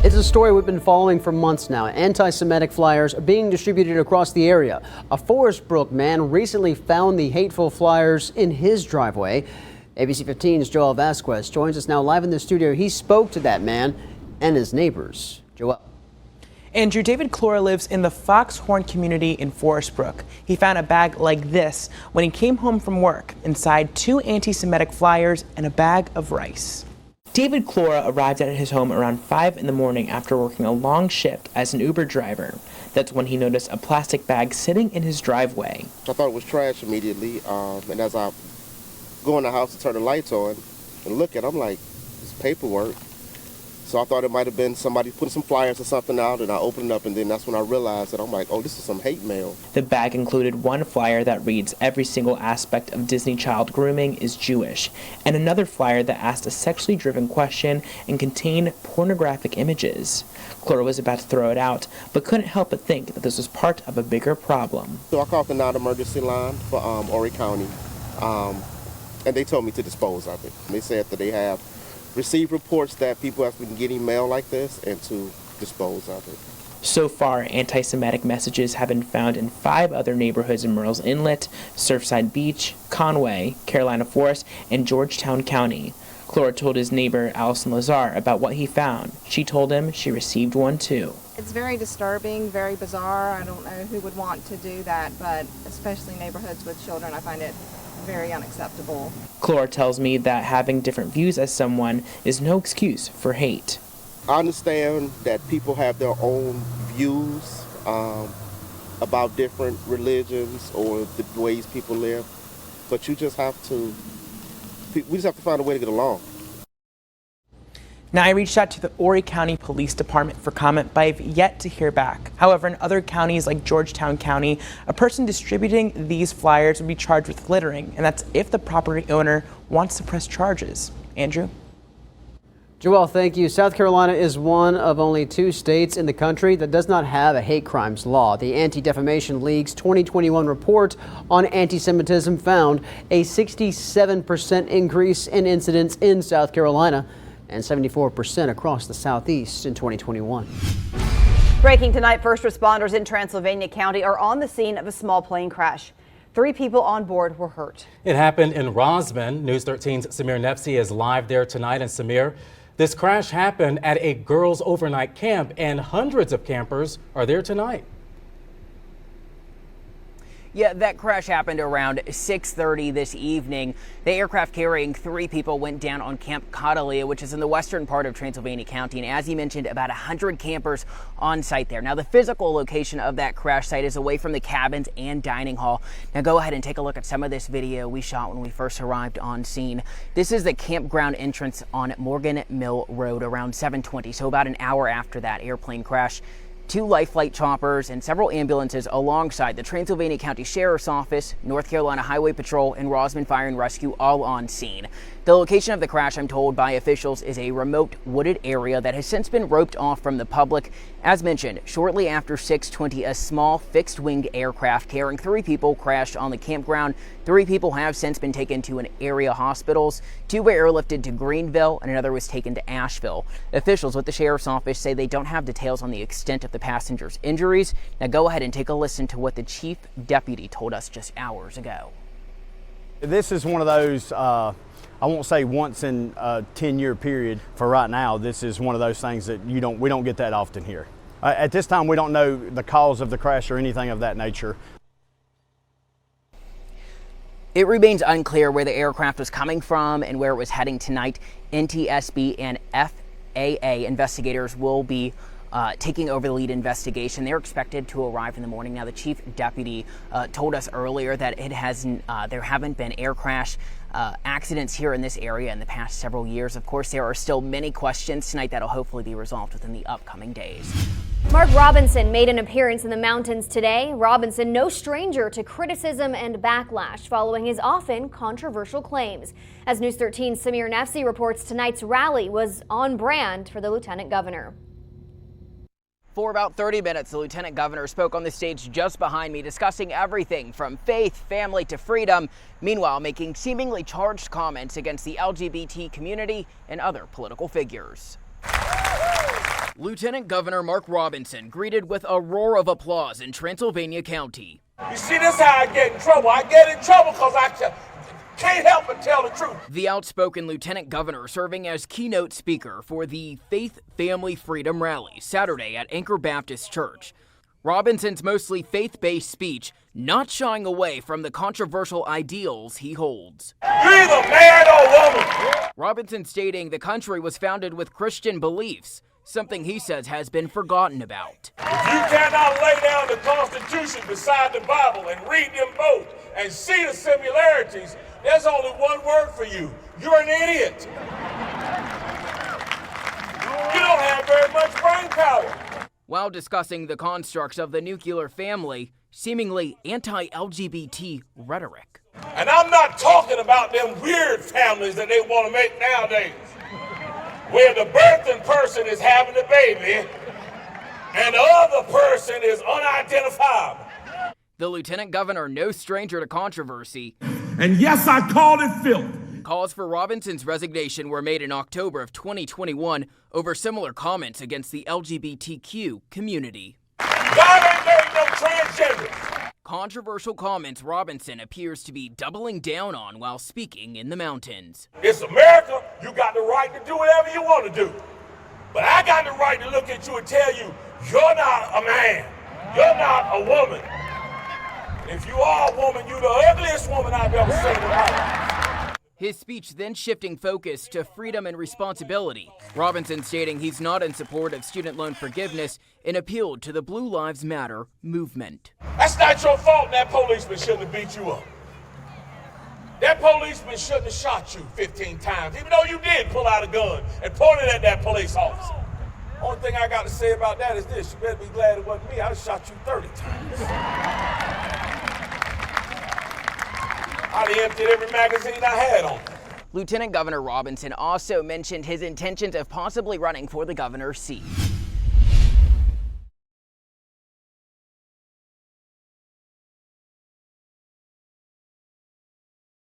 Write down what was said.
It's a story we've been following for months now. Anti-Semitic flyers are being distributed across the area. A Forestbrook man recently found the hateful flyers in his driveway. ABC 15's Joel Vasquez joins us now live in the studio. He spoke to that man and his neighbors. Joel. Andrew, David Clora lives in the Foxhorn community in Forestbrook. He found a bag like this when he came home from work. Inside, 2 anti-Semitic flyers and a bag of rice. David Clora arrived at his home around 5 in the morning after working a long shift as an Uber driver. That's when he noticed a plastic bag sitting in his driveway. I thought it was trash immediately, and as I go in the house to turn the lights on and look at it, I'm like, it's paperwork. So I thought it might have been somebody putting some flyers or something out, and I opened it up, and then that's when I realized that I'm like, oh, this is some hate mail. The bag included one flyer that reads, "Every single aspect of Disney child grooming is Jewish," and another flyer that asked a sexually driven question and contained pornographic images. Clora was about to throw it out, but couldn't help but think that this was part of a bigger problem. So I called the non-emergency line for Horry County, and they told me to dispose of it. They said that they have received reports that people have been getting mail like this and to dispose of it. So far, anti-Semitic messages have been found in 5 other neighborhoods in Murrells Inlet, Surfside Beach, Conway, Carolina Forest, and Georgetown County. Clora told his neighbor, Allison Lazar, about what he found. She told him she received one too. It's very disturbing, very bizarre. I don't know who would want to do that, but especially neighborhoods with children, I find it very unacceptable. Clora tells me that having different views as someone is no excuse for hate. I understand that people have their own views about different religions or the ways people live, but we just have to find a way to get along. Now, I reached out to the Horry County Police Department for comment, but I've yet to hear back. However, in other counties like Georgetown County, a person distributing these flyers would be charged with littering, and that's if the property owner wants to press charges. Andrew? Joel, thank you. South Carolina is one of only 2 states in the country that does not have a hate crimes law. The Anti-Defamation League's 2021 report on anti-Semitism found a 67% increase in incidents in South Carolina and 74% across the Southeast in 2021. Breaking tonight, first responders in Transylvania County are on the scene of a small plane crash. 3 people on board were hurt. It happened in Rosman. News 13's Samir Nefsi is live there tonight. And Samir, this crash happened at a girls' overnight camp, and hundreds of campers are there tonight. Yeah, that crash happened around 6:30 this evening. The aircraft carrying 3 people went down on Camp Catalia, which is in the western part of Transylvania County. And as you mentioned, about 100 campers on site there. Now, the physical location of that crash site is away from the cabins and dining hall. Now, go ahead and take a look at some of this video we shot when we first arrived on scene. This is the campground entrance on Morgan Mill Road around 7:20, so about an hour after that airplane crash. 2 life flight choppers and several ambulances alongside the Transylvania County Sheriff's Office, North Carolina Highway Patrol, and Rosman Fire and Rescue all on scene. The location of the crash, I'm told by officials, is a remote wooded area that has since been roped off from the public. As mentioned, shortly after 6:20, a small fixed-wing aircraft carrying 3 people crashed on the campground. 3 people have since been taken to an area hospitals. 2 were airlifted to Greenville, and another was taken to Asheville. Officials with the Sheriff's Office say they don't have details on the extent of the passengers' injuries. Now go ahead and take a listen to what the Chief Deputy told us just hours ago. This is one of those, I won't say once in a 10-year period. For right now, this is one of those things that we don't get that often here. At this time, we don't know the cause of the crash or anything of that nature. It remains unclear where the aircraft was coming from and where it was heading tonight. NTSB and FAA investigators will be taking over the lead investigation. They're expected to arrive in the morning. Now, the Chief Deputy told us earlier that there haven't been air crash accidents here in this area in the past several years. Of course, there are still many questions tonight that'll hopefully be resolved within the upcoming days. Mark Robinson made an appearance in the mountains today. Robinson, no stranger to criticism and backlash following his often controversial claims. As News 13's Samir Nefsi reports, tonight's rally was on brand for the Lieutenant Governor. For about 30 minutes, the Lieutenant Governor spoke on the stage just behind me, discussing everything from faith, family to freedom, meanwhile making seemingly charged comments against the LGBT community and other political figures. Lieutenant Governor Mark Robinson greeted with a roar of applause in Transylvania County. You see, this is how I get in trouble. I get in trouble because I can't help but tell the truth. The outspoken Lieutenant Governor serving as keynote speaker for the Faith, Family, Freedom rally Saturday at Anchor Baptist Church. Robinson's mostly faith-based speech not shying away from the controversial ideals he holds. You're either man or woman. Robinson stating the country was founded with Christian beliefs, something he says has been forgotten about. If you cannot lay down the Constitution beside the Bible and read them both and see the similarities, there's only one word for you. You're an idiot. You don't have very much brain power. While discussing the constructs of the nuclear family, seemingly anti-LGBT rhetoric. And I'm not talking about them weird families that they want to make nowadays, where the birthing person is having the baby and the other person is unidentifiable. The Lieutenant Governor, no stranger to controversy. And yes, I called it filth. Calls for Robinson's resignation were made in October of 2021 over similar comments against the LGBTQ community. God ain't made no transgenders. Controversial comments Robinson appears to be doubling down on while speaking in the mountains. It's America. You got the right to do whatever you want to do. But I got the right to look at you and tell you, you're not a man. You're not a woman. If you are a woman, you're the ugliest woman I've ever seen in my life. His speech then shifting focus to freedom and responsibility. Robinson stating he's not in support of student loan forgiveness and appealed to the Blue Lives Matter movement. That's not your fault that policeman shouldn't have beat you up. That policeman shouldn't have shot you 15 times, even though you did pull out a gun and point it at that police officer. Only thing I got to say about that is this: you better be glad it wasn't me. I'd have shot you 30 times. I'd have emptied every magazine I had on. Lieutenant Governor Robinson also mentioned his intentions of possibly running for the governor's seat.